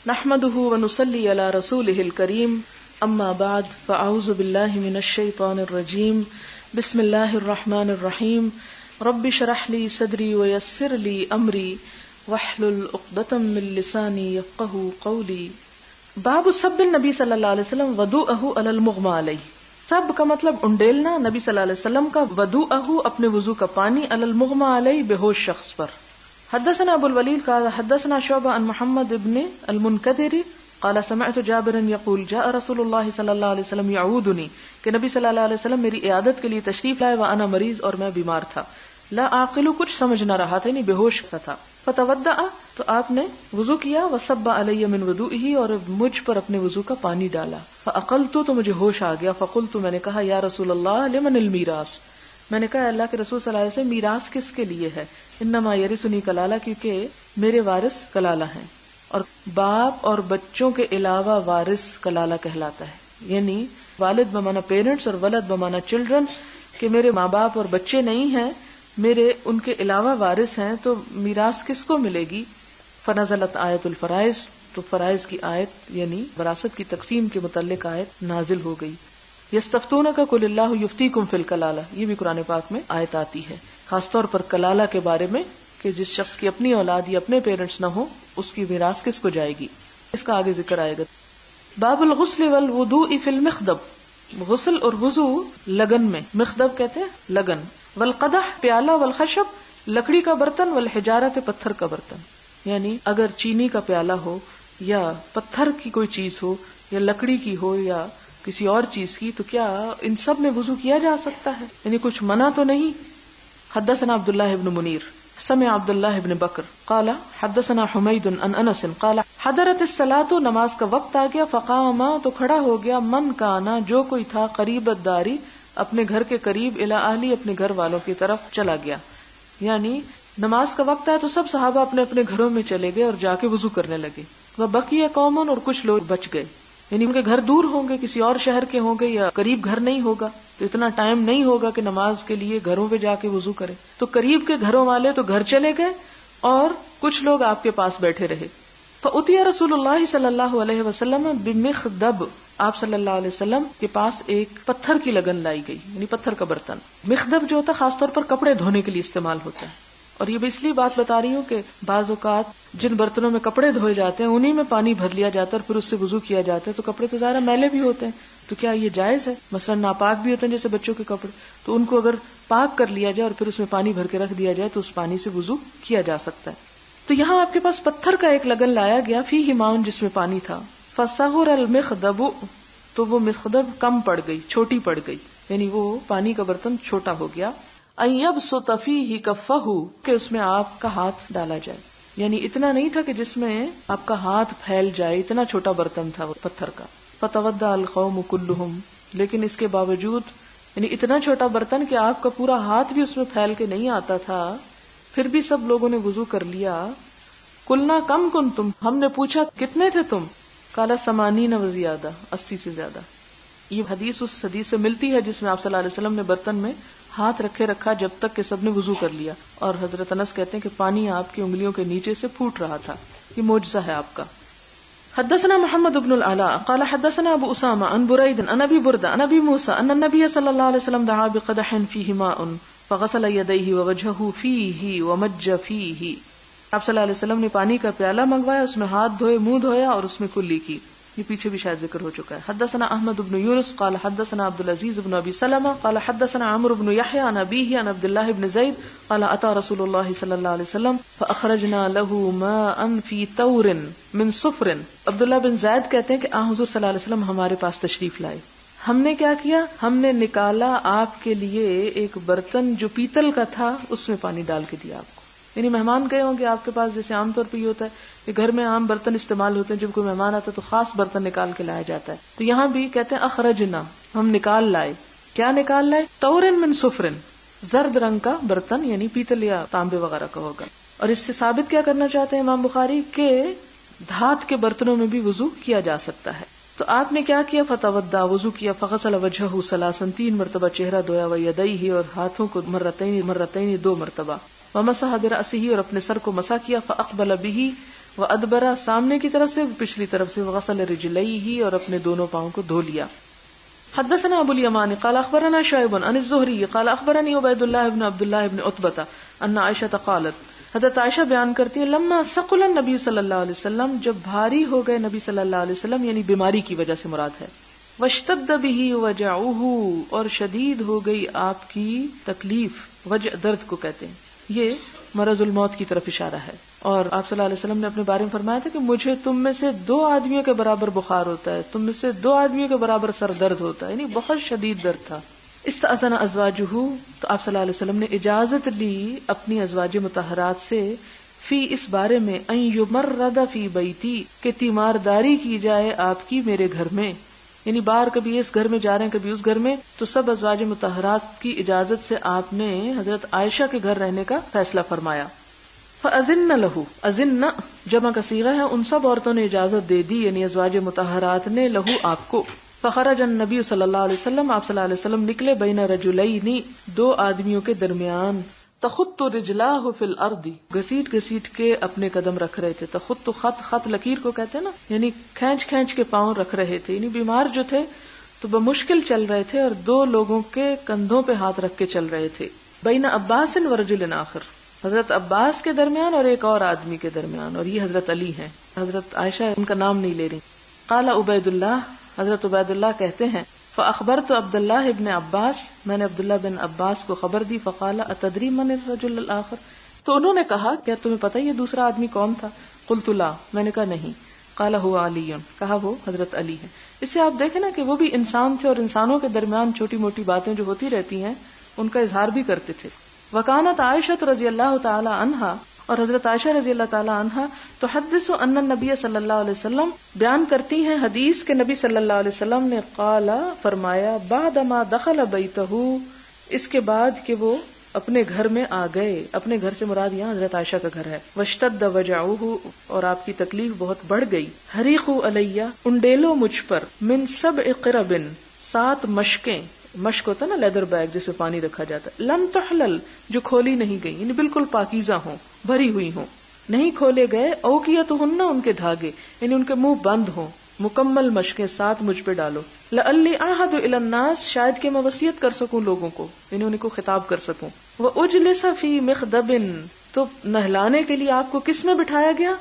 نحمده ونصلي على رسوله الكريم اما بعد فاعوذ بالله من الشيطان الرجيم بسم الله الرحمن الرحيم رب اشرح لي صدري ويسر لي امري واحلل عقدة من لساني يفقهوا قولي. باب سب النبی صلی اللہ علیہ وسلم وضوءه على المغمى علیہ. سب کا مطلب انڈیلنا نبی صلی اللہ علیہ وسلم کا وضوءه اپنے وضو کا پانی على المغمى علیہ بے ہوش شخص پر. حدثنا ابو الولید قال حدثنا شعبہ عن محمد ابن المنکدر قال سمعت جابرا يقول جاء رسول اللہ صلی اللہ علیہ وسلم يعودنی کہ نبی صلی اللہ علیہ وسلم میری عیادت کے لیے تشریف لائے وانا مریض اور میں بیمار تھا. لا عاقل کچھ سمجھ نہ رہا تھا یعنی بے ہوش سا تھا. فتودع تو آپ نے وضو کیا وصب علی من وضوئه اور مجھ پر اپنے وضو کا پانی ڈالا. فاقلت تو مجھے ہوش آ گیا. فقلت میں نے کہا یا رسول اللہ لمن المیراث. میں نے کہا اللہ کے رسول صلی اللہ علیہ وسلم میراث کس کے لیے ہے؟ انما یرثنی کلالہ کیونکہ میرے وارث کلالہ ہیں اور باپ اور بچوں کے علاوہ وارث کلالہ کہلاتا ہے. یعنی والد بمانا پیرنٹس اور ولد بمانا چلڈرن کہ میرے ماں باپ اور بچے نہیں ہیں میرے ان کے علاوہ وارث ہیں تو میراث کس کو ملے گی؟ فنزلت آیت الفرائض تو فرائض کی آیت یعنی وراثت کی تقسیم کے متعلق آیت نازل ہو گئی. یستفتونک قل اللہ یفتیکم فی الکلالہ یہ بھی قرآن پاک میں آیت آتی ہے خاص طور پر کلالہ کے بارے میں کہ جس شخص کی اپنی اولاد یا اپنے پیرنٹس نہ ہو اس کی میراث کس کو جائے گی. اس کا آگے ذکر آئے گا. باب الغسل والوضوء فی المخدب. غسل اور وضو لگن میں. مخدب کہتے ہیں لگن. والقدح پیالہ. والخشب لکڑی کا برتن. والحجارت پتھر کا برتن. یعنی اگر چینی کا پیالہ ہو یا پتھر کی کوئی چیز ہو یا لکڑی کی ہو یا کسی اور چیز کی تو کیا ان سب میں وضو کیا جا سکتا ہے؟ یعنی کچھ منع تو نہیں. حدثنا عبداللہ ابن منیر سمع عبداللہ ابن بکر قال حدثنا حمید عن انس قال حضرت الصلاۃ نماز کا وقت آ گیا. فقام تو کھڑا ہو گیا من کانا جو کوئی تھا قریب الداری اپنے گھر کے قریب الی اہلی اپنے گھر والوں کی طرف چلا گیا. یعنی نماز کا وقت آیا تو سب صحابہ اپنے اپنے گھروں میں چلے گئے اور جا کے وضو کرنے لگے. وہ بقی قوم اور کچھ لوگ بچ گئے یعنی ان کے گھر دور ہوں گے کسی اور شہر کے ہوں گے یا قریب گھر نہیں ہوگا تو اتنا ٹائم نہیں ہوگا کہ نماز کے لیے گھروں پہ جا کے وضو کرے. تو قریب کے گھروں والے تو گھر چلے گئے اور کچھ لوگ آپ کے پاس بیٹھے رہے. فأتی رسول اللہ صلی اللہ علیہ وسلم بمخدب. آپ صلی اللہ علیہ وسلم کے پاس ایک پتھر کی لگن لائی گئی یعنی پتھر کا برتن. مخدب جو ہوتا ہے خاص طور پر کپڑے دھونے کے لیے استعمال ہوتا ہے. اور یہ بھی اس لیے بات بتا رہی ہوں کہ بعض اوقات جن برتنوں میں کپڑے دھوئے جاتے ہیں انہی میں پانی بھر لیا جاتا ہے اور پھر اس سے وضو کیا جاتا ہے تو کپڑے تو ظاہر میلے بھی ہوتے ہیں تو کیا یہ جائز ہے؟ مثلا ناپاک بھی ہوتے ہیں جیسے بچوں کے کپڑے تو ان کو اگر پاک کر لیا جائے اور پھر اس میں پانی بھر کے رکھ دیا جائے تو اس پانی سے وضو کیا جا سکتا ہے. تو یہاں آپ کے پاس پتھر کا ایک لگن لایا گیا فیہ ماء جس میں پانی تھا. فصغر المخدب تو وہ مخدب کم پڑ گئی چھوٹی پڑ گئی یعنی وہ پانی کا برتن چھوٹا ہو گیا. ان یبسط فیہ کفہ کہ اس میں آپ کا ہاتھ ڈالا جائے یعنی اتنا نہیں تھا کہ جس میں آپ کا ہاتھ پھیل جائے اتنا چھوٹا برتن تھا وہ پتھر کا. فتودع القوم کلہم لیکن اس کے باوجود یعنی اتنا چھوٹا برتن کہ آپ کا پورا ہاتھ بھی اس میں پھیل کے نہیں آتا تھا پھر بھی سب لوگوں نے وضو کر لیا. قلنا کم کنتم ہم نے پوچھا کتنے تھے تم؟ قال 80 وزیادہ 80 سے زیادہ. یہ حدیث اس حدیث سے ملتی ہے جس میں آپ صلی اللہ علیہ وسلم نے برتن میں ہاتھ رکھے رکھا جب تک کہ سب نے وضو کر لیا اور حضرت انس کہتے ہیں کہ پانی آپ کی انگلیوں کے نیچے سے پھوٹ رہا تھا. یہ معجزہ ہے آپ کا. حدثنا محمد بن العلاء قال حدثنا ابو اسامہ عن برید عن ابی بردہ عن ابی موسیٰ ان النبی صلی اللہ علیہ وسلم دعا بقدح فیہ ماء فغسل یدیہ ووجہہ فیہ ومج فیہ. آپ صلی اللہ علیہ وسلم نے پانی کا پیالہ منگوایا اس میں ہاتھ دھوئے منہ دھویا اور اس میں کلی کی. یہ پیچھے بھی شاید ذکر ہو چکا ہے. حدثنا احمد بن یونس قال حدثنا عبد العزیز بن ابی سلمہ قال حدثنا عمرو بن یحیی عن ابیہ عن عبد اللہ بن زید قال اتى رسول اللہ صلی اللہ علیہ وسلم فاخرجنا له ماء في تور من صفر. عبداللہ بن زید کہتے ہیں کہ حضور صلی اللہ علیہ وسلم ہمارے پاس تشریف لائے. ہم نے کیا کیا؟ ہم نے نکالا آپ کے لیے ایک برتن جو پیتل کا تھا اس میں پانی ڈال کے دیا آپ کو. یعنی مہمان گئے ہوں گے آپ کے پاس جیسے عام طور پہ یہ ہوتا ہے کہ گھر میں عام برتن استعمال ہوتے ہیں جب کوئی مہمان آتا ہے تو خاص برتن نکال کے لایا جاتا ہے. تو یہاں بھی کہتے ہیں اخرجنا ہم نکال لائے. کیا نکال لائے؟ تورن من صفرن زرد رنگ کا برتن یعنی پیتل یا تانبے وغیرہ کا ہوگا. اور اس سے ثابت کیا کرنا چاہتے ہیں امام بخاری کہ دھات کے برتنوں میں بھی وضو کیا جا سکتا ہے. تو آپ نے کیا کیا؟ فتودع وضو کیا. فغسل وجہہ ثلاثا 3 مرتبہ چہرہ دھویا. ویدیہ اور ہاتھوں کو مرتين 2 مرتبہ. ومسح برأسہ اور اپنے سر کو مسح کیا. فاقبل به وادبر سامنے کی طرف سے پچھلی طرف سے، وغسل رجلیہ اور اپنے دونوں پاؤں کو دھو لیا. حدثنا ابو الیمان قال اخبرنا شعیب عن الزہری قال اخبرنی عبید اللہ بن عبد اللہ بن عتبہ ان عائشہ قالت، حضرت عائشہ بیان کرتی ہے لما ثقل النبی صلی اللہ علیہ وسلم، جب بھاری ہو گئے نبی صلی اللہ علیہ وسلم، یعنی بیماری کی وجہ سے مراد ہے، واشتد به وجعه، اور شدید ہو گئی آپ کی تکلیف، وجع درد کو کہتے ہیں، یہ مرض الموت کی طرف اشارہ ہے. اور آپ صلی اللہ علیہ وسلم نے اپنے بارے میں فرمایا تھا کہ مجھے تم میں سے 2 آدمیوں کے برابر بخار ہوتا ہے، تم میں سے 2 آدمیوں کے برابر سر درد ہوتا ہے، یعنی بہت شدید درد تھا. استأذن ازواجہ، تو آپ صلی اللہ علیہ وسلم نے اجازت لی اپنی ازواج مطہرات سے، فی اس بارے میں، ان یمرض فی بیتی، کہ تیمارداری کی جائے آپ کی میرے گھر میں، یعنی باہر کبھی اس گھر میں جا رہے ہیں کبھی اس گھر میں، تو سب ازواج مطہرات کی اجازت سے آپ نے حضرت عائشہ کے گھر رہنے کا فیصلہ فرمایا. فأذن لہ، اذن جمع کا صیغہ ہے، ان سب عورتوں نے اجازت دے دی، یعنی ازواج مطہرات نے، لہو آپ کو. فخرج النبی صلی اللہ علیہ وسلم، آپ صلی اللہ علیہ وسلم نکلے، بین رجلین، 2 آدمیوں کے درمیان، تخط رجلاہ فی الارض، گھسیٹ گھسیٹ کے اپنے قدم رکھ رہے تھے. تخط خط لکیر کو کہتے ہیں نا، یعنی کھینچ کھینچ کے پاؤں رکھ رہے تھے، یعنی بیمار جو تھے تو بمشکل چل رہے تھے اور 2 لوگوں کے کندھوں پہ ہاتھ رکھ کے چل رہے تھے. بین عباس و رجل آخر، حضرت عباس کے درمیان اور ایک اور آدمی کے درمیان، اور یہ حضرت علی ہیں. حضرت عائشہ ان کا نام نہیں لے رہی. قال عبید اللہ، حضرت عبید اللہ کہتے ہیں، فاخبرت عبداللہ ابن عباس، میں نے عبداللہ بن عباس کو خبر دی. فقال اتدری من الرجل الاخر، تو انہوں نے کہا کیا تمہیں پتہ یہ دوسرا آدمی کون تھا؟ قلت لا، میں نے کہا نہیں. قال هو علی، کہا وہ حضرت علی ہیں. اس سے آپ دیکھیں نا کہ وہ بھی انسان تھے اور انسانوں کے درمیان چھوٹی موٹی باتیں جو ہوتی رہتی ہیں ان کا اظہار بھی کرتے تھے. وکانت عائشہ رضی اللہ تعالی عنہا، اور حضرت عائشہ رضی اللہ تعالی عنہا تحدث ان النبی صلی اللہ علیہ وسلم، بیان کرتی ہیں حدیث کہ نبی صلی اللہ علیہ وسلم نے قال فرمایا، بعد ما دخل بیتہ، اس کے بعد کہ وہ اپنے گھر میں آ گئے. اپنے گھر سے مراد یہاں حضرت عائشہ کا گھر ہے. واشتد وجعہ، اور آپ کی تکلیف بہت بڑھ گئی. حریقوا علیہ، انڈیلو مجھ پر، من 7 قرب، 7 مشکیں، مشک ہوتا ہے نا لیدر بیگ جسے پانی رکھا جاتا ہے، لم تحلل، جو کھولی نہیں گئی، یعنی بالکل پاکیزہ ہوں، بھری ہوئی ہوں، نہیں کھولے گئے. اوکیتہن، ان کے دھاگے، یعنی ان کے منہ بند ہوں. مکمل مشکیں 7 مجھ پہ ڈالو. لعلی اعہد الی الناس، شاید کہ میں وصیت کر سکوں لوگوں کو، یعنی ان کو خطاب کر سکوں. واجلس فی مخدب، تو نہلانے کے لیے آپ کو کس میں بٹھایا گیا؟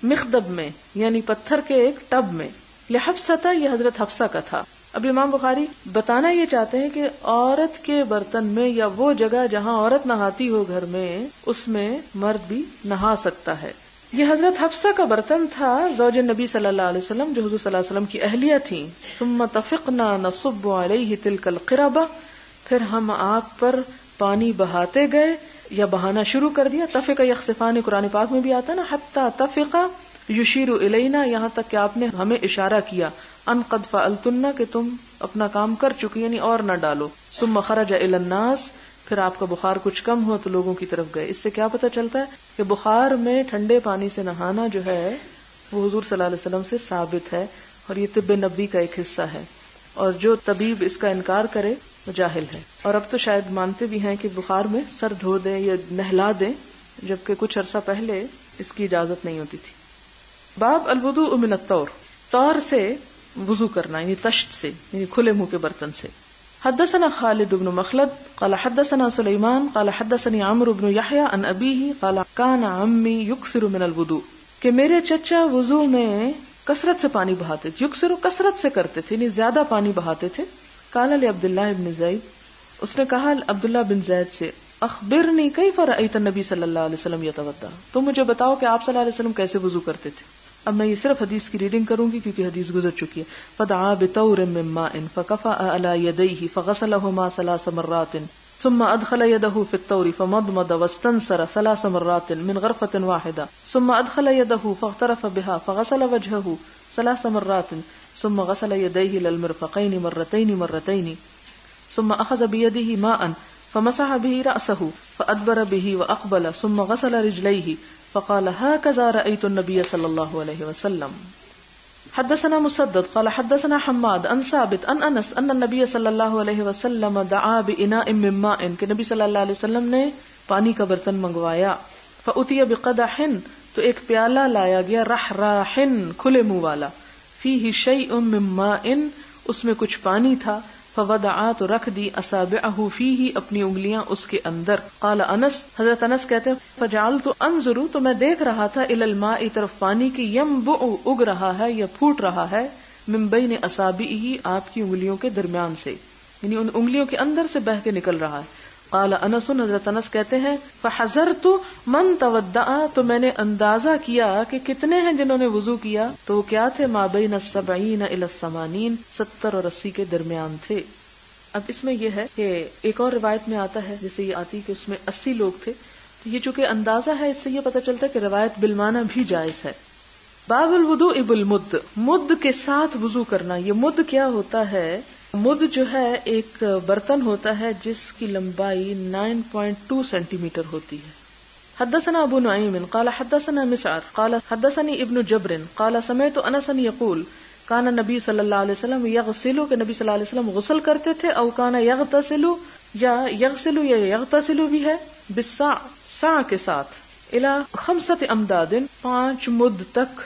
مخدب میں، یعنی پتھر کے ایک ٹب میں. لحفصہ، یہ حضرت حفصہ کا تھا. اب امام بخاری بتانا یہ چاہتے ہیں کہ عورت کے برتن میں یا وہ جگہ جہاں عورت نہاتی ہو گھر میں، اس میں مرد بھی نہا سکتا ہے. یہ حضرت حفصہ کا برتن تھا، زوج نبی صلی اللہ علیہ وسلم، جو حضور صلی اللہ علیہ وسلم کی اہلیہ تھیں. ثم تفقنا نصب علیہ تلک القربہ، پھر ہم آپ پر پانی بہاتے گئے یا بہانا شروع کر دیا. تفق یخصفان قرآن پاک میں بھی آتا ہے نا، حتی تفق یشیر الینا، یہاں تک کہ آپ نے ہمیں اشارہ کیا، ان قد فعلتن، کہ تم اپنا کام کر چکی، یعنی اور نہ ڈالو. ثم خرج الی الناس، پھر آپ کا بخار کچھ کم ہوا تو لوگوں کی طرف گئے. اس سے کیا پتہ چلتا ہے کہ بخار میں ٹھنڈے پانی سے نہانا جو ہے وہ حضور صلی اللہ علیہ وسلم سے ثابت ہے، اور یہ طب نبی کا ایک حصہ ہے، اور جو طبیب اس کا انکار کرے وہ جاہل ہے. اور اب تو شاید مانتے بھی ہیں کہ بخار میں سر دھو دیں یا نہلا دیں، جبکہ کچھ عرصہ پہلے اس کی اجازت نہیں ہوتی تھی. باب الوضوء من الطور، طور سے وضو کرنا، یعنی تشت سے، یعنی کھلے منہ کے برتن سے. حدثنا خالد بن مخلد قال حدثنا سلیمان قال حدثني عمرو بن يحيى عن ابيه قال كان عمي يكثر من الوضوء، کہ میرے چچا وضو میں کثرت سے پانی بہاتے تھے. یکثر کثرت سے کرتے تھے، یعنی زیادہ پانی بہاتے تھے. قال لعبداللہ بن زید، اس نے کہا عبداللہ بن زید سے، اخبرنی کیف رأیت النبی صلی اللہ علیہ وسلم یتوضا، تو مجھے بتاؤ کہ آپ صلی اللہ علیہ وسلم کیسے وضو کرتے تھے. اب میں یہ صرف حدیث کی ریڈنگ کروں گی کیونکہ حدیث گزر چکی ہے. فدعا بطور من ماء فكفأ على يديه فغسلهما 3 مرات ثم ادخل يده في الطور فمضمض واستنثر 3 مرات من غرفة واحدة ثم ادخل يده فاغترف بها فغسل وجهه 3 مرات ثم غسل يديه للمرفقين مرتين ثم اخذ بيده ماء فمسح به رأسه فأدبر به وأقبل ثم غسل رجليه فقال هكذا رأيت النبي صلى الله عليه وسلم. حدثنا مسدد قال حدثنا حماد عن ثابت عن انس ان النبي صلی اللہ علیہ وسلم دعا بإناء من ماء، کہ نبی صلی اللہ علیہ وسلم نے پانی کا برتن منگوایا. فأتي بقدح، تو ایک پیالہ لایا گیا رحراحن کھلے منہ والا، فیہ شیء من ماء اس میں کچھ پانی تھا، فوضعا تو رکھ دی اصابعہ فیہ اپنی انگلیاں اس کے اندر. قال انس حضرت انس کہتے ہیں فجعلت انظر تو میں دیکھ رہا تھا الی الماء طرف پانی کی، ینبع اگ رہا ہے یا پھوٹ رہا ہے، من بین اصابعہ آپ کی انگلیوں کے درمیان سے، یعنی ان انگلیوں کے اندر سے بہہ کے نکل رہا ہے. قال انس حضرت انس کہتے ہیں فحذرت من تودع تو میں نے اندازہ کیا کہ کتنے ہیں جنہوں نے وضو کیا، تو وہ کیا تھے، ما بین 70 الی 80 70 اور 80 کے درمیان تھے. اب اس میں یہ ہے کہ ایک اور روایت میں آتا ہے جیسے یہ آتی کہ اس میں 80 لوگ تھے، تو یہ چونکہ اندازہ ہے اس سے یہ پتہ چلتا ہے کہ روایت بالمعنی بھی جائز ہے. باب الوضوء بالمد، مد کے ساتھ وضو کرنا. یہ مد کیا ہوتا ہے؟ مد جو ہے ایک برتن ہوتا ہے جس کی لمبائی 9.2 سینٹی میٹر ہوتی ہے. حدثنا ابو نعیم قال حدثنا مسعر قال حدثني ابن جبر قال سمعت انس يقول كان النبي صلی اللہ علیہ وسلم یغسل کہ نبی صلی اللہ علیہ وسلم غسل کرتے تھے، او كان یغتسل یا یغسل یا یغتسل بھی ہے، بالصاع صاع کے ساتھ، الى 5 امداد 5 مد تک،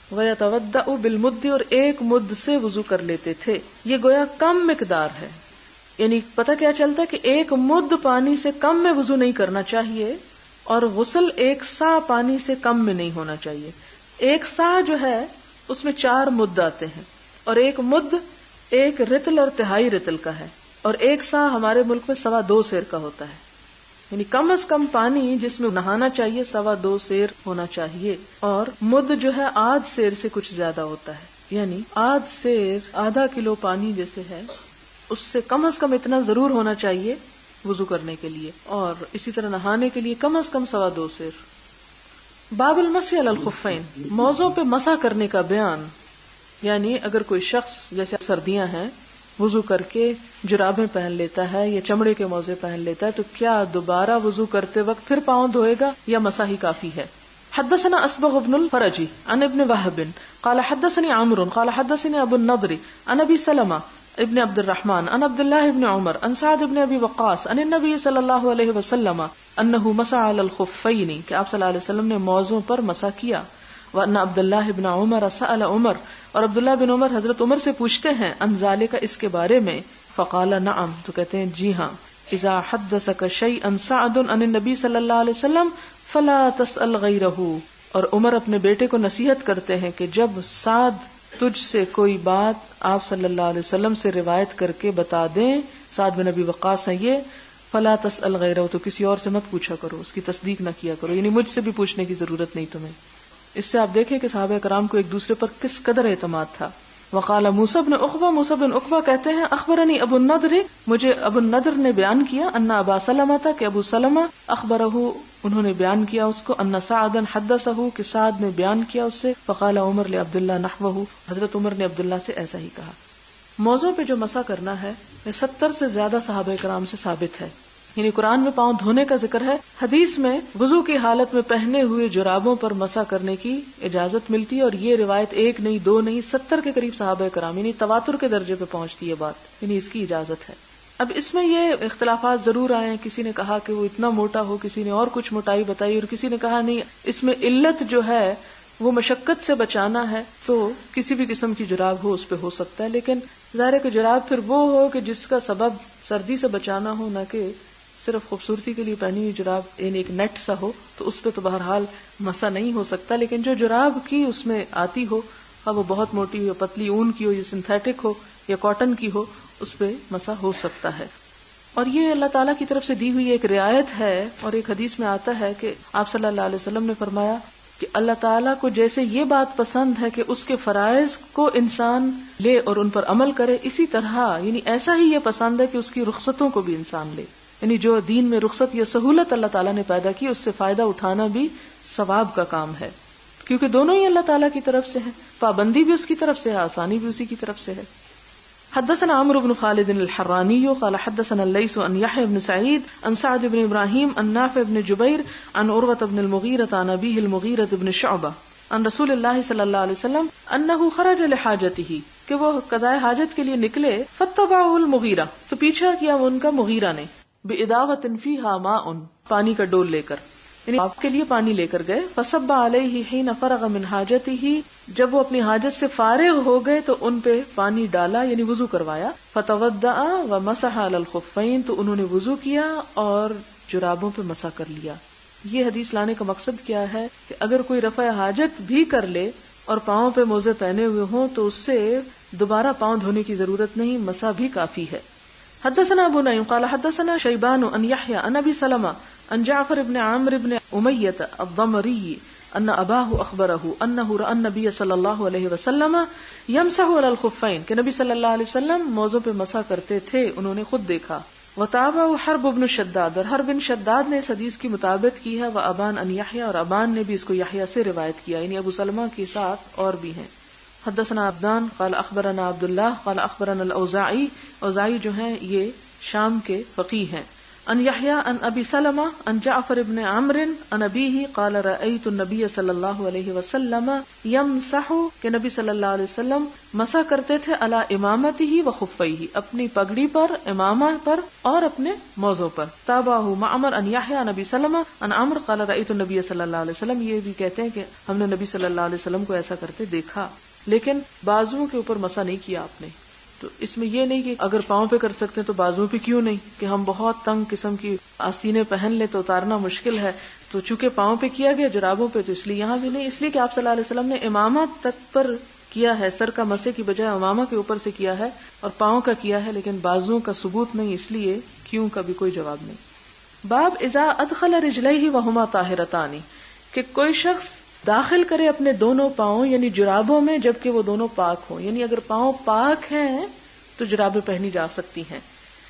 وَيَتَوَدَّأُ بِالْمُدِّ اور ایک مد سے وضو کر لیتے تھے. یہ گویا کم مقدار ہے، یعنی پتہ کیا چلتا ہے کہ ایک مد پانی سے کم میں وضو نہیں کرنا چاہیے، اور غسل ایک سا پانی سے کم میں نہیں ہونا چاہیے. ایک سا جو ہے اس میں 4 مد آتے ہیں، اور ایک مد ایک رتل اور تہائی رتل کا ہے، اور ایک سا ہمارے ملک میں 2.25 سیر کا ہوتا ہے. یعنی کم از کم پانی جس میں نہانا چاہیے 2.25 سیر ہونا چاہیے، اور مد جو ہے آدھ سیر سے کچھ زیادہ ہوتا ہے، یعنی آدھ سیر ½ کلو پانی جیسے ہے اس سے کم از کم اتنا ضرور ہونا چاہیے وضو کرنے کے لیے، اور اسی طرح نہانے کے لیے کم از کم 2.25 سیر. باب المسح علی الخفین، موزوں پہ مسح کرنے کا بیان. یعنی اگر کوئی شخص جیسے سردیاں ہیں وضو کر کے جرابیں پہن لیتا ہے یا چمڑے کے موزے پہن لیتا ہے، تو کیا دوبارہ وضو کرتے وقت پھر پاؤں دھوئے گا یا مسح ہی کافی ہے؟ حدثنا اصبغ بن الفرج عن ابن وهب قال حدثني عمرو قال حدثني ابو النضر عن ابي سلمة ابن عبد الرحمن عن عبد الله بن عمر عن سعد بن ابي وقاص عن النبي صلی اللہ علیہ وسلم انه مسح على الخفين کہ آپ صلی اللہ علیہ وسلم نے موزوں پر مسح کیا. وان عبد الله بن عمر سأل عمر اور عبداللہ بن عمر حضرت عمر سے پوچھتے ہیں عن ذالک اس کے بارے میں، فقال نعم تو کہتے ہیں جی ہاں. اذا حدثك شيئا سعد عن النبي صلی اللہ علیہ وسلم فلا تسأل غیرہ. اور عمر اپنے بیٹے کو نصیحت کرتے ہیں کہ جب سعد تجھ سے کوئی بات آپ صلی اللہ علیہ وسلم سے روایت کر کے بتا دیں، سعد بن ابی وقاص ہیں یہ، فلا تسأل غیرہ تو کسی اور سے مت پوچھا کرو، اس کی تصدیق نہ کیا کرو، یعنی مجھ سے بھی پوچھنے کی ضرورت نہیں تمہیں. اس سے آپ دیکھیں کہ صحابہ کرام کو ایک دوسرے پر کس قدر اعتماد تھا. وقال موسیٰ بن عقبہ، موسیٰ بن عقبہ کہتے ہیں اخبرنی ابو النضر مجھے ابو النضر نے بیان کیا، ان ابا سلمہ تھا کہ ابو سلمہ اخبرہ انہوں نے بیان کیا اس کو، ان سعدا حدثہ کہ سعد نے بیان کیا اس سے، فقال عمر لعبداللہ نحوہ حضرت عمر نے عبداللہ سے ایسا ہی کہا. موضوع پہ جو مسح کرنا ہے 70 سے زیادہ صحابہ کرام سے ثابت ہے. یعنی قرآن میں پاؤں دھونے کا ذکر ہے، حدیث میں وضو کی حالت میں پہنے ہوئے جرابوں پر مسح کرنے کی اجازت ملتی ہے، اور یہ روایت 1 نہیں 2 نہیں 70 کے قریب صحابہ کرام یعنی تواتر کے درجے پہ پہنچتی ہے بات، یعنی اس کی اجازت ہے. اب اس میں یہ اختلافات ضرور آئے ہیں، کسی نے کہا کہ وہ اتنا موٹا ہو، کسی نے اور کچھ موٹائی بتائی، اور کسی نے کہا نہیں اس میں علت جو ہے وہ مشقت سے بچانا ہے، تو کسی بھی قسم کی جراب ہو اس پہ ہو سکتا ہے. لیکن ظاہر ہے کہ جراب پھر وہ ہو کہ جس کا سبب سردی سے بچانا ہو، نہ کہ صرف خوبصورتی کے لیے پہنی ہوئی جراب، یعنی ایک نیٹ سا ہو، تو اس پہ تو بہرحال مسح نہیں ہو سکتا. لیکن جو جراب کی اس میں آتی ہو، اب وہ بہت موٹی ہو، پتلی اون کی ہو، یا سنتھیٹک ہو یا کاٹن کی ہو، اس پہ مسح ہو سکتا ہے. اور یہ اللہ تعالیٰ کی طرف سے دی ہوئی ایک رعایت ہے. اور ایک حدیث میں آتا ہے کہ آپ صلی اللہ علیہ وسلم نے فرمایا کہ اللہ تعالیٰ کو جیسے یہ بات پسند ہے کہ اس کے فرائض کو انسان لے اور ان پر عمل کرے، اسی طرح یعنی ایسا ہی یہ پسند ہے کہ اس کی رخصتوں کو بھی انسان لے. یعنی جو دین میں رخصت یا سہولت اللہ تعالیٰ نے پیدا کی، اس سے فائدہ اٹھانا بھی ثواب کا کام ہے، کیونکہ دونوں ہی اللہ تعالیٰ کی طرف سے ہیں، پابندی بھی اس کی طرف سے ہے، آسانی بھی اسی کی طرف سے ہے. حدثنا عمرو بن خالد الحراني قال حدثنا الليث عن يحيى بن سعيد عن سعد بن ابراهيم عن نافع بن جبير عن عروة بن المغيرة عن أبيه المغيرة بن شعبة عن رسول الله صلی اللہ علیہ وسلم انه خرج لحاجته کہ وہ قضاء حاجت کے لیے نکلے، فاتبعه المغیرہ تو پیچھا کیا ان کا مغیرہ نے، بإداوة فيها ماء پانی کا ڈول لے کر، یعنی آپ کے لیے پانی لے کر گئے. فصب علیہ حین فرغ من حاجتہ، جب وہ اپنی حاجت سے فارغ ہو گئے تو ان پہ پانی ڈالا یعنی وضو کروایا. فتوضأ ومسح علی الخفین، تو انہوں نے وضو کیا اور جرابوں پہ مسح کر لیا. یہ حدیث لانے کا مقصد کیا ہے کہ اگر کوئی رفع حاجت بھی کر لے اور پاؤں پہ موزے پہنے ہوئے ہوں تو اس سے دوبارہ پاؤں دھونے کی ضرورت نہیں، مسح بھی کافی ہے. حدثنا ابو نعیم قال حدثنا شیبان عن یحیی عن ابی سلمہ عن جعفر بن عامر بن امیہ الضمری ان اباہ اخبرہ انہ رأى النبی صلی اللہ علیہ وسلم یمسح علی الخفین، کہ نبی صلی اللہ علیہ وسلم موزوں پہ مسح کرتے تھے، انہوں نے خود دیکھا. وتابعہ حرب بن شداد، اور حرب بن شداد نے اس حدیث کی مطابقت کی ہے. وابان ان یحیی، اور ابان نے بھی اس کو یحییٰ سے روایت کیا، یعنی ابو سلمہ کے ساتھ اور بھی ہیں. حدثنا عبدان قال اخبرنا عبداللہ قال اخبرنا الاوزاعی، اوزاعی جو ہیں یہ شام کے فقیہ ہیں. ان یحییٰ ان ابی سلمہ ان جعفر بن عمرو ان ابیہ قال رأیت النبی صلی اللہ علیہ وسلم یمسح، کہ نبی صلی اللہ علیہ وسلم مسح کرتے تھے علی امامتہ و خفیہ، اپنی پگڑی پر، امامہ پر اور اپنے موزوں پر. تابعہ معمر ان یحییٰ ان ابی سلمہ ان عمرو قال رأیت النبی صلی اللہ علیہ وسلم، یہ بھی کہتے ہیں کہ ہم نے نبی صلی اللہ علیہ وسلم کو ایسا کرتے دیکھا، لیکن بازوؤں کے اوپر مسح نہیں کیا آپ نے. تو اس میں یہ نہیں کہ اگر پاؤں پہ کر سکتے ہیں تو بازوؤں پہ کیوں نہیں، کہ ہم بہت تنگ قسم کی آستینیں پہن لیں تو اتارنا مشکل ہے، تو چونکہ پاؤں پہ کیا گیا جرابوں پہ تو اس لیے یہاں بھی نہیں. اس لیے کہ آپ صلی اللہ علیہ وسلم نے امامہ تک پر کیا ہے، سر کا مسح کی بجائے امامہ کے اوپر سے کیا ہے اور پاؤں کا کیا ہے، لیکن بازوؤں کا ثبوت نہیں، اس لیے کیوں کا بھی کوئی جواب نہیں. باب اذا ادخل رجلیہ وہما طاہرتان، کہ کوئی شخص داخل کرے اپنے دونوں پاؤں یعنی جرابوں میں جبکہ وہ دونوں پاک ہوں، یعنی اگر پاؤں پاک ہیں تو جرابیں پہنی جا سکتی ہیں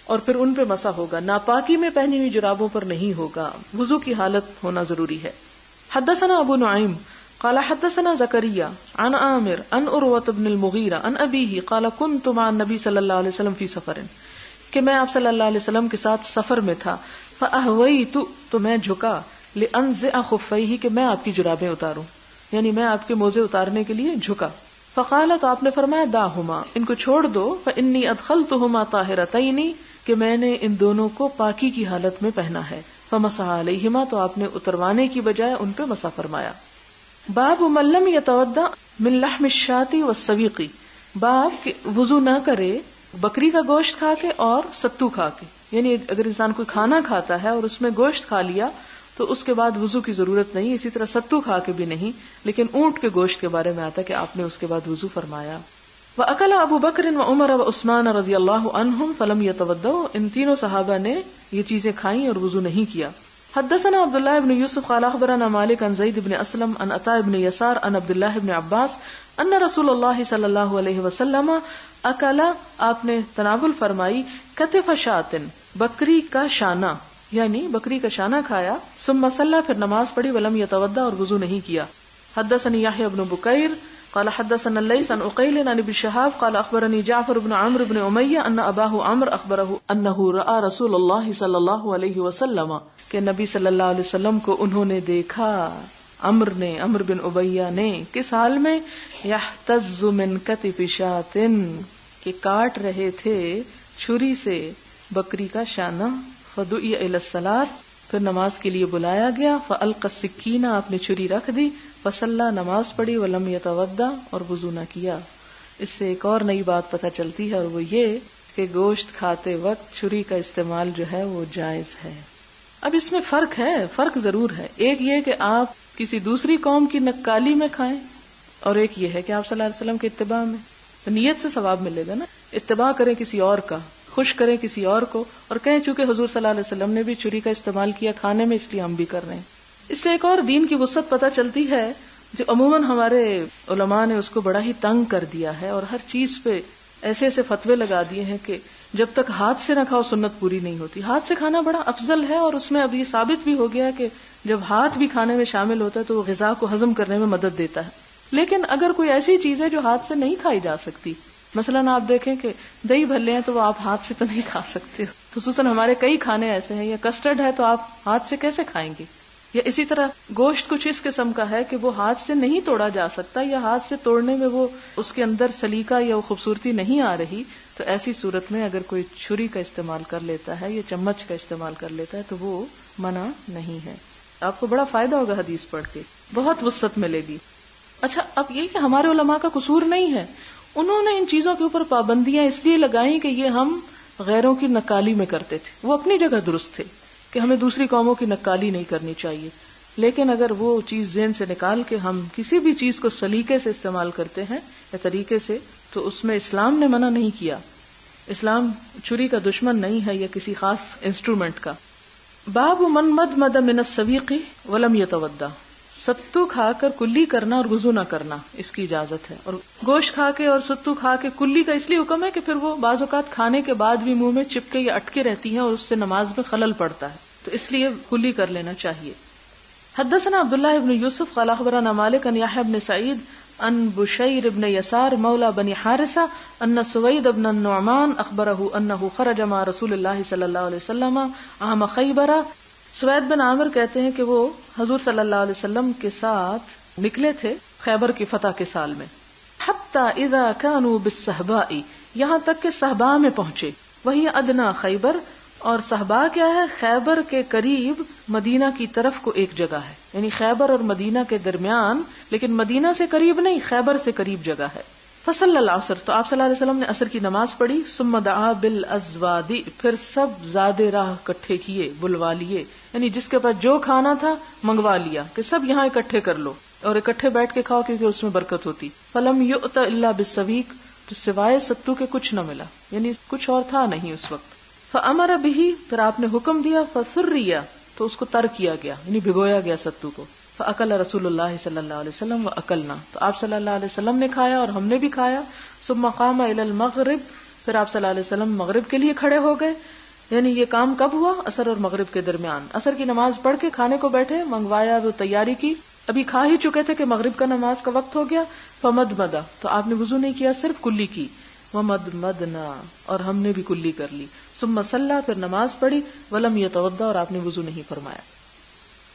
اور پھر ان پہ مسح ہوگا، ناپاکی میں پہنی ہوئی جرابوں پر نہیں ہوگا، وضو کی حالت ہونا ضروری ہے. حدثنا ابو نعیم قال حدثنا زکریا عن عامر عن عروۃ بن المغیرہ عن ابیہ قال كنت مع النبی صلی اللہ علیہ وسلم فی سفر، کہ میں آپ صلی اللہ علیہ وسلم کے ساتھ سفر میں تھا. فاہویت، تو میں جھکا، لانزع خفیہ، کہ میں آپ کی جرابیں اتاروں، یعنی میں آپ کے موزے اتارنے کے لیے جھکا. فقال، تو آپ نے فرمایا داہما، ان کو چھوڑ دو، فانی ادخلتہما طاہرتین، کہ میں نے ان دونوں کو پاکی کی حالت میں پہنا ہے. فمسح علیہما، تو آپ نے اتروانے کی بجائے ان پہ مسح فرمایا. باب من لم یتوضأ من لحم الشاۃ والسویق، باب کہ وضو نہ کرے بکری کا گوشت کھا کے اور ستو کھا کے، یعنی اگر انسان کوئی کھانا کھاتا ہے اور اس میں گوشت کھا لیا تو اس کے بعد وضو کی ضرورت نہیں، اسی طرح ستو کھا کے بھی نہیں، لیکن اونٹ کے گوشت کے بارے میں آتا ہے کہ آپ نے اس کے بعد وضو فرمایا. وَأَكَلَ أَبُو بَكْرٍ وَعُمَرَ وَعُثْمَانَ رضی اللہ عنہم فَلَمْ يَتَوَضَّؤْا، ان تینوں صحابہ نے یہ چیزیں کھائیں اور وضو نہیں کیا. حدثنا عبداللہ بن یوسف قال اخبرنا مالک عن زید بن اسلم عن عطاء بن یسار عن عبداللہ بن عباس ان رسول اللہ صلی اللہ علیہ وسلم اکل، آپ نے تناول فرمائی، کتف شاۃ، بکری کا شانہ، یعنی بکری کا شانہ کھایا. ثم صلی، پھر نماز پڑھی، ولم یتوضأ، اور وضو نہیں کیا. حدثني يحيى بن بكير قال حدثنا الليث عن عقيل عن ابي شهاب قال اخبرني جعفر بن عمرو بن اميه ان اباه عمرو اخبره انه راى رسول الله صلى الله عليه وسلم، کہ نبی صلی اللہ علیہ وسلم کو انہوں نے دیکھا، عمرو بن امیہ نے، کس حال میں، يحتز من كتف شاة، کہ کاٹ رہے تھے چھری سے بکری کا شانہ. فدعي الى الصلاة، پھر نماز کے لیے بلایا گیا. فالقى السکینہ، آپ نے چھری رکھ دی. فصلى، نماز پڑھی. ولم يتوضأ، اور وضو نہ کیا. اس سے ایک اور نئی بات پتہ چلتی ہے، اور وہ یہ کہ گوشت کھاتے وقت چھری کا استعمال جو ہے وہ جائز ہے. اب اس میں فرق ہے، فرق ضرور ہے. ایک یہ کہ آپ کسی دوسری قوم کی نکالی میں کھائیں، اور ایک یہ ہے کہ آپ صلی اللہ علیہ وسلم کے اتباع میں. تو نیت سے ثواب ملے گا نا. اتباع کریں کسی اور کا، خوش کریں کسی اور کو، اور کہیں چونکہ حضور صلی اللہ علیہ وسلم نے بھی چھری کا استعمال کیا کھانے میں، اس لیے ہم بھی کر رہے ہیں. اس سے ایک اور دین کی وسعت پتہ چلتی ہے، جو عموماً ہمارے علماء نے اس کو بڑا ہی تنگ کر دیا ہے، اور ہر چیز پہ ایسے ایسے فتوے لگا دیے ہیں کہ جب تک ہاتھ سے نہ کھاؤ سنت پوری نہیں ہوتی. ہاتھ سے کھانا بڑا افضل ہے، اور اس میں اب یہ ثابت بھی ہو گیا کہ جب ہاتھ بھی کھانے میں شامل ہوتا ہے تو وہ غذا کو ہضم کرنے میں مدد دیتا ہے. لیکن اگر کوئی ایسی چیز ہے جو ہاتھ سے نہیں کھائی جا سکتی، مثلاً آپ دیکھیں کہ دہی بھلے ہیں تو وہ آپ ہاتھ سے تو نہیں کھا سکتے، خصوصاً ہمارے کئی کھانے ایسے ہیں، یا کسٹرڈ ہے تو آپ ہاتھ سے کیسے کھائیں گے. یا اسی طرح گوشت کچھ اس قسم کا ہے کہ وہ ہاتھ سے نہیں توڑا جا سکتا، یا ہاتھ سے توڑنے میں وہ اس کے اندر سلیقہ یا وہ خوبصورتی نہیں آ رہی، تو ایسی صورت میں اگر کوئی چھری کا استعمال کر لیتا ہے یا چمچ کا استعمال کر لیتا ہے تو وہ منع نہیں ہے. آپ کو بڑا فائدہ ہوگا حدیث پڑھ کے، بہت وسعت ملے گی. اچھا، اب یہ کہ ہمارے علماء کا قصور نہیں ہے، انہوں نے ان چیزوں کے اوپر پابندیاں اس لیے لگائیں کہ یہ ہم غیروں کی نقالی میں کرتے تھے. وہ اپنی جگہ درست تھے کہ ہمیں دوسری قوموں کی نقالی نہیں کرنی چاہیے، لیکن اگر وہ چیز ذہن سے نکال کے ہم کسی بھی چیز کو سلیقے سے استعمال کرتے ہیں یا طریقے سے، تو اس میں اسلام نے منع نہیں کیا. اسلام چھری کا دشمن نہیں ہے یا کسی خاص انسٹرومنٹ کا. باب من مد من السویق ولم یتودع، ستو کھا کر کلی کرنا اور وضو نہ کرنا اس کی اجازت ہے. اور گوشت کھا کے اور ستو کھا کے کلی کا اس لیے حکم ہے کہ پھر وہ بعض اوقات کھانے کے بعد بھی منہ میں چپکے یا اٹکے رہتی ہیں اور اس سے نماز میں خلل پڑتا ہے، تو اس لیے کلی کر لینا چاہیے. حدثنا عبداللہ ابن یوسف قال اخبرنا مالک عن یحیی بن سعید عن بشیر بن یسار مولا بنی حارثہ ان سوید بن النعمان اخبرہ انہ خرج مع رسول اللہ صلی اللہ علیہ وسلم عام خیبر. سوید بن عامر کہتے ہیں کہ وہ حضور صلی اللہ علیہ وسلم کے ساتھ نکلے تھے خیبر کی فتح کے سال میں. حتی اذا كانوا بالصحباء، یہاں تک کہ صحبا میں پہنچے. وہی ادنا خیبر، اور صحبا کیا ہے؟ خیبر کے قریب مدینہ کی طرف کو ایک جگہ ہے، یعنی خیبر اور مدینہ کے درمیان، لیکن مدینہ سے قریب نہیں، خیبر سے قریب جگہ ہے. فصلی العصر، تو آپ صلی اللہ علیہ وسلم نے عصر کی نماز پڑھی. ثم دعا بالازواد، پھر سب زاد راہ اکٹھے کیے، بلوا لیے، یعنی جس کے پاس جو کھانا تھا منگوا لیا کہ سب یہاں اکٹھے کر لو اور اکٹھے بیٹھ کے کھاؤ کیونکہ اس میں برکت ہوتی. فلم یؤت الا بالسویق، تو سوائے ستو کے کچھ نہ ملا، یعنی کچھ اور تھا نہیں اس وقت. فامر به، پھر آپ نے حکم دیا. فسریا، تو اس کو تر کیا گیا، یعنی بھگویا گیا ستو کو. فاکل رسول اللہ صلی اللہ علیہ وسلم واکلنا، تو آپ صلی اللہ علیہ وسلم نے کھایا اور ہم نے بھی کھایا. ثم قام الى المغرب، پھر آپ صلی اللہ علیہ وسلم مغرب کے لیے کھڑے ہو گئے. یعنی یہ کام کب ہوا؟ عصر اور مغرب کے درمیان. عصر کی نماز پڑھ کے کھانے کو بیٹھے، منگوایا، وہ تیاری کی، ابھی کھا ہی چکے تھے کہ مغرب کا نماز کا وقت ہو گیا. فمدمدا، تو آپ نے وضو نہیں کیا، صرف کلی کی. ومدمدنا، اور ہم نے بھی کلی کر لی. ثم صلی، پھر نماز پڑھی. ولم یتوضا، اور آپ نے وضو نہیں فرمایا.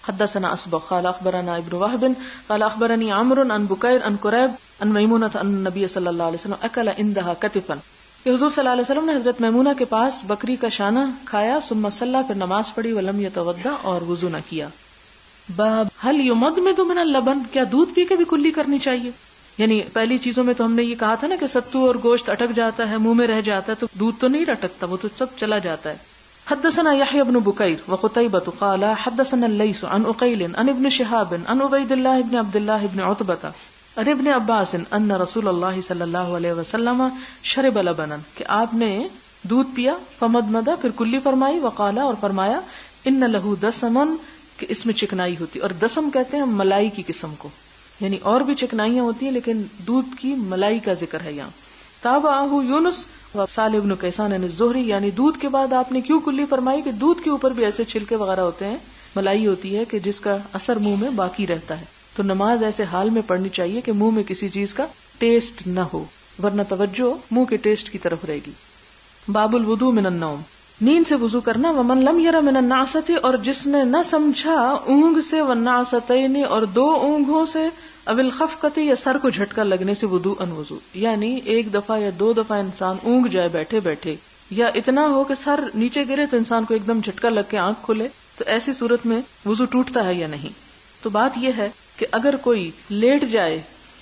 حدثنا اسبغ قال اخبرنا ابن وهب قال اخبرني عمرو عن بكير عن كريب عن ميمونة ان النبي صلى الله عليه وسلم اكل عندها كتفا، کہ حضور صلی اللہ علیہ وسلم نے حضرت میمونہ کے پاس بکری کا شانہ کھایا. ثم صلی، پھر نماز پڑھی. ولم یتوضا، اور وضو نہ کیا. باب هل يمضمض من اللبن، کیا دودھ پی کے بھی کلی کرنی چاہیے؟ یعنی پہلی چیزوں میں تو ہم نے یہ کہا تھا نا کہ ستو اور گوشت اٹک جاتا ہے، منہ میں رہ جاتا ہے، تو دودھ تو نہیں اٹکتا، وہ تو سب چلا جاتا ہے. حدثنا يحيى بن بكير وقتيبة قال حدثنا الليث عن عقيل عن ابن شهاب عن عبيد الله بن عبد الله بن عتبة عن ابن عباس ان رسول الله صلی اللہ علیہ وسلم شرب لبنا، کہ آپ نے دودھ پیا. فمدمد، پھر کلی فرمائی. وقال، اور فرمایا، ان له دسما، کہ اس میں چکنائی ہوتی. اور دسم کہتے ہیں ملائی کی قسم کو، یعنی اور بھی چکنائیاں ہوتی ہیں لیکن دودھ کی ملائی کا ذکر ہے یہاں. تابعہ یونس صالح بن کیسان الزہری، یعنی دودھ کے بعد آپ نے کیوں کلی فرمائی؟ کہ دودھ کے اوپر بھی ایسے چھلکے وغیرہ ہوتے ہیں، ملائی ہوتی ہے کہ جس کا اثر منہ میں باقی رہتا ہے. تو نماز ایسے حال میں پڑھنی چاہیے کہ منہ میں کسی چیز کا ٹیسٹ نہ ہو، ورنہ توجہ منہ کے ٹیسٹ کی طرف رہے گی. باب الوضوء من النوم، نیند سے وضو کرنا. ومن لم یر من النعسۃ، اور جس نے نہ سمجھا اونگ سے، والنعستین، اور دو اونگوں سے، اول خفقتی، یا سر کو جھٹکا لگنے سے، وضو ان وضو، یعنی ایک دفعہ یا دو دفعہ انسان اونگ جائے بیٹھے بیٹھے، یا اتنا ہو کہ سر نیچے گرے تو انسان کو ایک دم جھٹکا لگ کے آنکھ کھلے، تو ایسی صورت میں وضو ٹوٹتا ہے یا نہیں. تو بات یہ ہے کہ اگر کوئی لیٹ جائے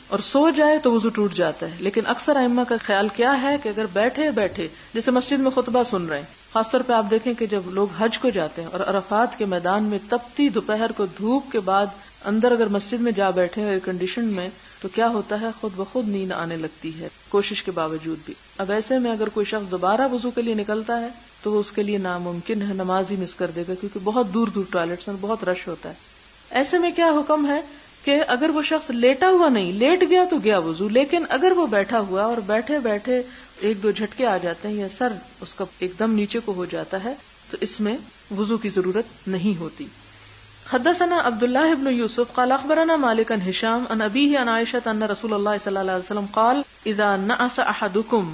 اور سو جائے تو وضو ٹوٹ جاتا ہے. لیکن اکثر ائمہ کا خیال کیا ہے کہ اگر بیٹھے بیٹھے، جیسے مسجد میں خطبہ سن رہے ہیں، خاص طور پہ آپ دیکھیں کہ جب لوگ حج کو جاتے ہیں اور عرفات کے میدان میں تپتی دوپہر کو دھوپ کے بعد اندر اگر مسجد میں جا بیٹھے ایئر کنڈیشن میں، تو کیا ہوتا ہے، خود بخود نیند آنے لگتی ہے کوشش کے باوجود بھی. اب ایسے میں اگر کوئی شخص دوبارہ وضو کے لیے نکلتا ہے تو اس کے لیے ناممکن ہے، نماز ہی مس کر دے گا، کیونکہ بہت دور دور ٹوائلٹس میں بہت رش ہوتا ہے. ایسے میں کیا حکم ہے کہ اگر وہ شخص لیٹا ہوا نہیں، لیٹ گیا تو گیا وضو، لیکن اگر وہ بیٹھا ہوا اور بیٹھے بیٹھے ایک دو جھٹکے آ جاتے ہیں یا سر اس کا ایک دم نیچے کو ہو جاتا ہے، تو اس میں وضو کی ضرورت نہیں ہوتی. حدثنا عبداللہ ابن یوسف قال اخبرنا مالک عن ہشام عن ابیہ عن عائشہ ان رسول اللہ صلی اللہ علیہ وسلم قال اذا نعس احدکم،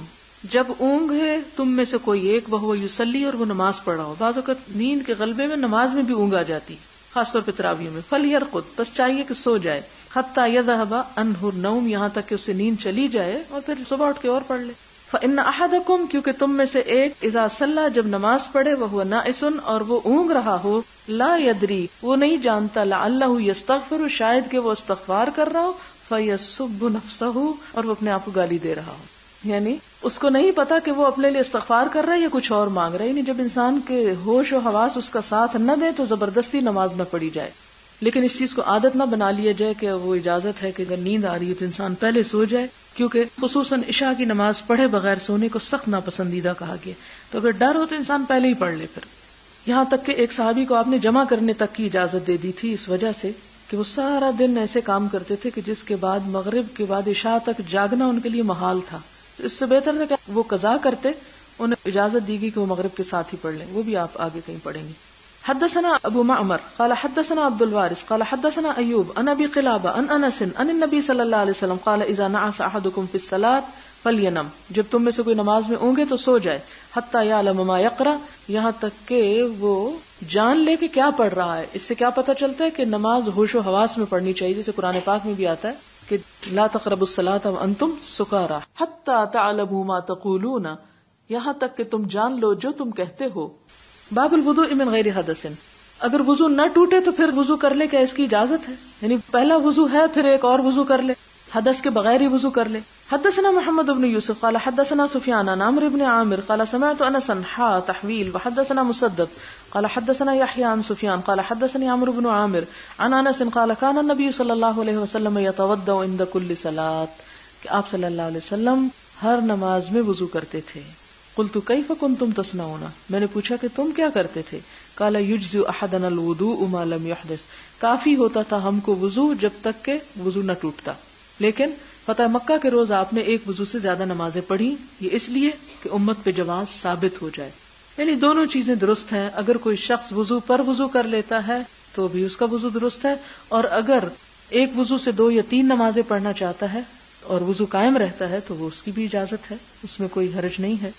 جب اونگ ہے تم میں سے کوئی ایک، وہو یصلی، اور وہ نماز پڑھ رہا ہو. بعض اوقات نیند کے غلبے میں نماز میں بھی اونگ آ جاتی، خاص طور پہ تراویح میں. فلیرقد، بس چاہیے کہ سو جائے. حتی یذهب عنہ النوم، یہاں تک کہ اسے نیند چلی جائے، اور پھر صبح اٹھ کے اور پڑھ لے. فإن أحدكم کیونکہ تم میں سے ایک اذا صلی جب نماز پڑھے وهو ناعس اور وہ اونگ رہا ہو لا يدری وہ نہیں جانتا لعلہ یستغفر شاید کہ وہ استغفار کر رہا ہو فیسب نفسہ اور وہ اپنے آپ کو گالی دے رہا ہو، یعنی اس کو نہیں پتا کہ وہ اپنے لیے استغفار کر رہا ہے یا کچھ اور مانگ رہا ہے. یعنی جب انسان کے ہوش و حواس اس کا ساتھ نہ دے تو زبردستی نماز نہ پڑھی جائے، لیکن اس چیز کو عادت نہ بنا لیا جائے کہ وہ اجازت ہے کہ اگر نیند آ رہی ہے تو انسان پہلے سو جائے، کیونکہ خصوصاً عشاء کی نماز پڑھے بغیر سونے کو سخت ناپسندیدہ کہا گیا. تو اگر ڈر ہو تو انسان پہلے ہی پڑھ لے. پھر یہاں تک کہ ایک صحابی کو آپ نے جمع کرنے تک کی اجازت دے دی تھی اس وجہ سے کہ وہ سارا دن ایسے کام کرتے تھے کہ جس کے بعد مغرب کے بعد عشاء تک جاگنا ان کے لیے محال تھا. اس سے بہتر تھا کہ وہ قضا کرتے، انہیں اجازت دی گئی کہ وہ مغرب کے ساتھ ہی پڑھ لیں. وہ بھی آپ آگے کہیں پڑھیں گے. حدثنا ابو معمر قال حدثنا عبد الوارث قال حدثنا ایوب عن ابي قلابه عن انس عن النبي صلی اللہ علیہ وسلم قال اذا نعس احدكم في الصلاه فلينم جب تم میں سے کوئی نماز میں اونگے تو سو جائے حتى يعلم ما يقرأ یہاں تک کہ وہ جان لے کہ کیا پڑھ رہا ہے. اس سے کیا پتہ چلتا ہے کہ نماز ہوش و حواس میں پڑھنی چاہیے، جیسے قرآن پاک میں بھی آتا ہے کہ لا تقربوا الصلاة وانتم سکارى حتى تعلموا ما تقولون یہاں تک کہ تم جان لو جو تم کہتے ہو. باب الوضوء من غیر حدث اگر وضو نہ ٹوٹے تو پھر وضو کر لے، کیا اس کی اجازت ہے؟ یعنی پہلا وضو ہے پھر ایک اور وضو کر لے، حدث کے بغیر ہی وضو کر لے. حدثنا محمد بن یوسف قال حدثنا سفیان عن عمرو بن عامر قال سمعت انسا تحویل وحدثنا مسدد قال حدثنا يحيى عن سفيان قال حدثني عمرو بن عامر عن انس قال كان النبي صلى الله عليه وسلم يتوضا عند كل صلاة کہ آپ صلی اللہ علیہ وسلم ہر نماز میں وضو کرتے تھے. قلت كيف كنتم تصنعون میں نے پوچھا کہ تم کیا کرتے تھے. قال يجزئ احدنا الوضوء ما لم يحدث کافی ہوتا تھا ہم کو وضو جب تک کہ وضو نہ ٹوٹتا. لیکن فتح مکہ کے روز آپ نے ایک وضو سے زیادہ نمازیں پڑھی، یہ اس لیے کہ امت پہ جواز ثابت ہو جائے. یعنی دونوں چیزیں درست ہیں. اگر کوئی شخص وضو پر وضو کر لیتا ہے تو بھی اس کا وضو درست ہے، اور اگر ایک وضو سے 2 یا 3 نمازیں پڑھنا چاہتا ہے اور وضو قائم رہتا ہے تو وہ اس کی بھی اجازت ہے، اس میں کوئی حرج نہیں ہے.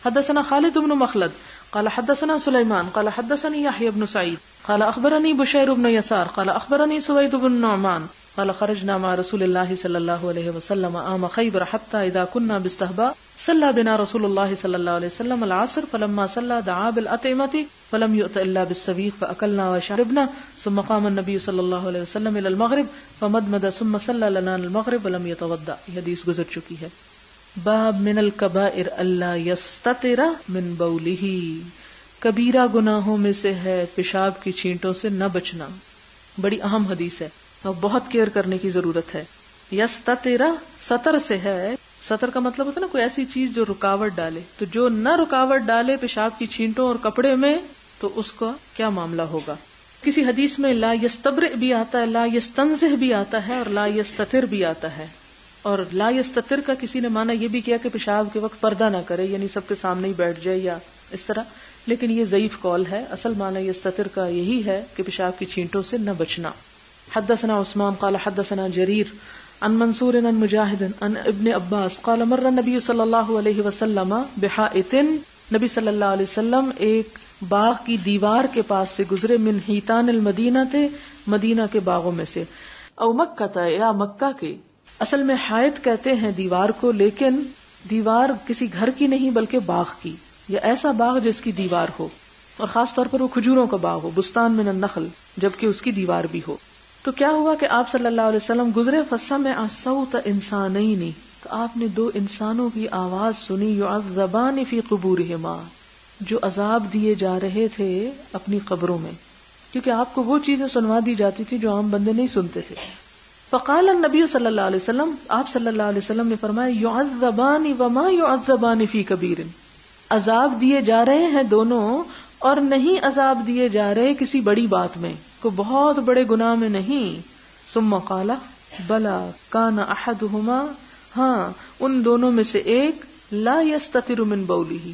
حدثنا خالد بن مخلد قال حدثنا سلیمان قال حدثني يحيى بن سعيد قال اخبرني بشير بن يسار قال اخبرني سويد بن نعمان قال خرجنا مع رسول الله صلى الله عليه وسلم عام خيبر حتى اذا كنا بالصحباء صلى بنا رسول الله صلى الله عليه وسلم العصر فلما صلى دعا بالأطعمة فلم يؤت الا بالسويق فاكلنا وشربنا ثم قام النبي صلى الله عليه وسلم الى المغرب فمدمد ثم صلى لنا المغرب ولم يتوضا. یہ حدیث گزر چکی ہے. باب من الکبائر اللہ یستتر من بولہ کبیرہ گناہوں میں سے ہے پیشاب کی چھینٹوں سے نہ بچنا. بڑی اہم حدیث ہے اور بہت کیئر کرنے کی ضرورت ہے. یستتر سطر سے ہے، سطر کا مطلب ہوتا ہے نا کوئی ایسی چیز جو رکاوٹ ڈالے، تو جو نہ رکاوٹ ڈالے پیشاب کی چھینٹوں اور کپڑے میں تو اس کا کیا معاملہ ہوگا. کسی حدیث میں لا یستبرئ بھی آتا ہے، لا یستنزہ بھی آتا ہے اور لا یستتر بھی آتا ہے. اور لا یستتر کا کسی نے معنی یہ بھی کیا کہ پیشاب کے وقت پردہ نہ کرے، یعنی سب کے سامنے ہی بیٹھ جائے یا اس طرح، لیکن یہ ضعیف قول ہے. اصل معنی یستتر کا یہی ہے کہ پیشاب کی چھینٹوں سے نہ بچنا. حدثنا عثمان قال حدثنا جریر عن منصور عن مجاہد عن ابن عباس قال مر النبی صلی اللہ علیہ وسلم بحائط نبی صلی اللہ علیہ وسلم ایک باغ کی دیوار کے پاس سے گزرے، من حیطان المدینہ تھے مدینہ کے باغوں میں سے، او مکہ تھا یا مکہ کے. اصل میں حائط کہتے ہیں دیوار کو، لیکن دیوار کسی گھر کی نہیں بلکہ باغ کی، یا ایسا باغ جس کی دیوار ہو، اور خاص طور پر وہ کھجوروں کا باغ ہو، بستان من النخل، جبکہ اس کی دیوار بھی ہو. تو کیا ہوا کہ آپ صلی اللہ علیہ وسلم گزرے، فسمع صوت انسانین تو آپ نے 2 انسانوں کی آواز سنی، یعذبان فی قبورہما جو عذاب دیے جا رہے تھے اپنی قبروں میں، کیونکہ آپ کو وہ چیزیں سنوا دی جاتی تھی جو عام بندے نہیں سنتے تھے. فقال النبی صلی اللہ علیہ وسلم آپ صلی اللہ علیہ وسلم نے فرمایا یعذبان وما یعذبان فی کبیر عذاب دیے جا رہے ہیں دونوں اور نہیں عذاب دیے جا رہے کسی بڑی بات میں، کو بہت بڑے گناہ میں نہیں. ثم قال بلا کان احدہما ہاں ان دونوں میں سے ایک لا یستتر من بولہ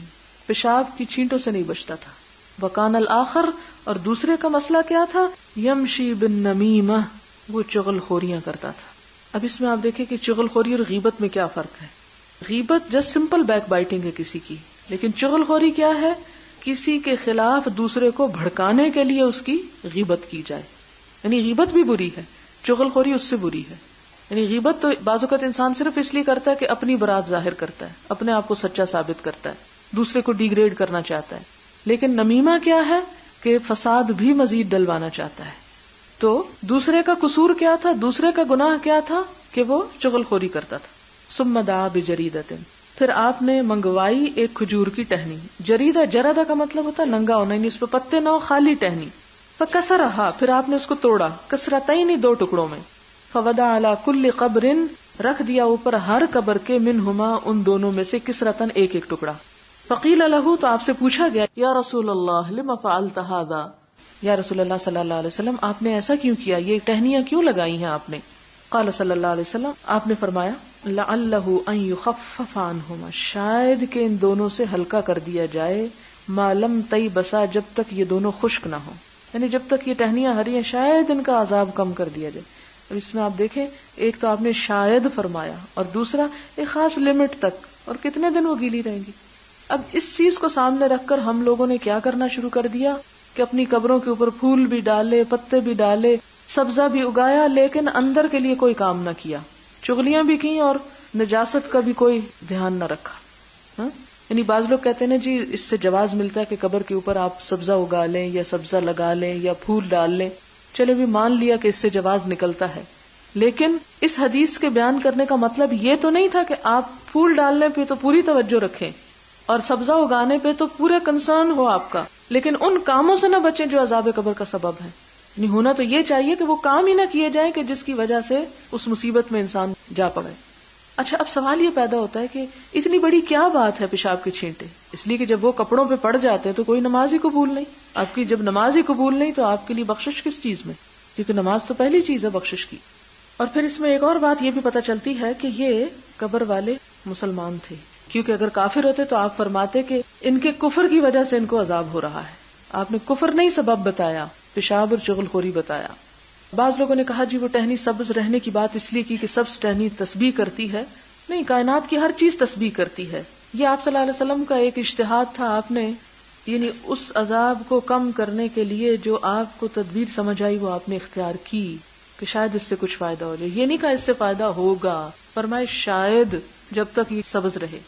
پیشاب کی چھینٹوں سے نہیں بچتا تھا. وکان الآخر اور دوسرے کا مسئلہ کیا تھا، یمشی بالنمیمہ وہ چغل خوریاں کرتا تھا. اب اس میں آپ دیکھیں کہ چغل خوری اور غیبت میں کیا فرق ہے. غیبت جسٹ سمپل بیک بائٹنگ ہے کسی کی، لیکن چغل خوری کیا ہے، کسی کے خلاف دوسرے کو بھڑکانے کے لیے اس کی غیبت کی جائے. یعنی غیبت بھی بری ہے، چغل خوری اس سے بری ہے. یعنی غیبت تو بعض اوقات انسان صرف اس لیے کرتا ہے کہ اپنی برات ظاہر کرتا ہے، اپنے آپ کو سچا ثابت کرتا ہے، دوسرے کو ڈیگریڈ کرنا چاہتا ہے. لیکن نمیمہ کیا ہے کہ فساد بھی مزید ڈلوانا چاہتا ہے. تو دوسرے کا قصور کیا تھا، دوسرے کا گناہ کیا تھا کہ وہ چغل خوری کرتا تھا. ثم دعا بجریدۃ، پھر آپ نے منگوائی ایک کھجور کی ٹہنی. جریدہ جردہ کا مطلب ہوتا ہے ننگا ہونا، یعنی اس پہ پتے نہ ہو، خالی ٹہنی. فکسرھا، پھر آپ نے اس کو توڑا، کسرتین، دو ٹکڑوں میں. فوضع علی کل قبر، رکھ دیا اوپر ہر قبر کے، منہما، ان دونوں میں سے، کسرتن، ایک ایک ٹکڑا. فقیل لہ، تو آپ سے پوچھا گیا، یا رسول اللہ لم فعلت ھذا، یا رسول اللہ صلی اللہ علیہ وسلم آپ نے ایسا کیوں کیا، یہ ٹہنیاں کیوں لگائی ہیں آپ نے؟ قال صلی اللہ علیہ وسلم، آپ نے فرمایا، لعلہ ان یخفف عنہما، شاید کہ ان دونوں سے ہلکا کر دیا جائے، ما لم تیبسا، جب تک یہ دونوں خشک نہ ہوں، یعنی جب تک یہ ٹہنیاں ہری ہیں شاید ان کا عذاب کم کر دیا جائے. اب اس میں آپ دیکھیں، ایک تو آپ نے شاید فرمایا، اور دوسرا ایک خاص لمٹ تک، اور کتنے دن وہ گیلی رہیں گی. اب اس چیز کو سامنے رکھ کر ہم لوگوں نے کیا کرنا شروع کر دیا کہ اپنی قبروں کے اوپر پھول بھی ڈالے، پتے بھی ڈالے، سبزہ بھی اگایا، لیکن اندر کے لیے کوئی کام نہ کیا، چغلیاں بھی کی اور نجاست کا بھی کوئی دھیان نہ رکھا. یعنی بعض لوگ کہتے ہیں جی اس سے جواز ملتا ہے کہ قبر کے اوپر آپ سبزہ اگا لیں یا سبزہ لگا لیں یا پھول ڈال لیں. چلے بھی مان لیا کہ اس سے جواز نکلتا ہے، لیکن اس حدیث کے بیان کرنے کا مطلب یہ تو نہیں تھا کہ آپ پھول ڈالنے پہ تو پوری توجہ رکھیں اور سبزہ اگانے پہ تو پورا کنسرن ہو آپ کا، لیکن ان کاموں سے نہ بچیں جو عذاب قبر کا سبب ہے. نہیں، ہونا تو یہ چاہیے کہ وہ کام ہی نہ کیے جائیں کہ جس کی وجہ سے اس مصیبت میں انسان جا پڑے. اچھا، اب سوال یہ پیدا ہوتا ہے کہ اتنی بڑی کیا بات ہے پیشاب کے چھینٹے؟ اس لیے کہ جب وہ کپڑوں پہ پڑ جاتے ہیں تو کوئی نماز ہی قبول نہیں. آپ کی جب نماز ہی قبول نہیں تو آپ کے لیے بخشش کس چیز میں؟ کیونکہ نماز تو پہلی چیز ہے بخشش کی. اور پھر اس میں ایک اور بات یہ بھی پتہ چلتی ہے کہ یہ قبر والے مسلمان تھے، کیونکہ اگر کافر ہوتے تو آپ فرماتے کہ ان کے کفر کی وجہ سے ان کو عذاب ہو رہا ہے. آپ نے کفر نہیں سبب بتایا، پیشاب اور چغل خوری بتایا. بعض لوگوں نے کہا جی وہ ٹہنی سبز رہنے کی بات اس لیے کی کہ سبز ٹہنی تسبیح کرتی ہے. نہیں، کائنات کی ہر چیز تسبیح کرتی ہے. یہ آپ صلی اللہ علیہ وسلم کا ایک اجتہاد تھا. آپ نے یعنی اس عذاب کو کم کرنے کے لیے جو آپ کو تدبیر سمجھ آئی وہ آپ نے اختیار کی کہ شاید اس سے کچھ فائدہ ہو جائے. یہ نہیں کہا اس سے فائدہ ہوگا، فرمائے شاید، جب تک یہ سبز رہے.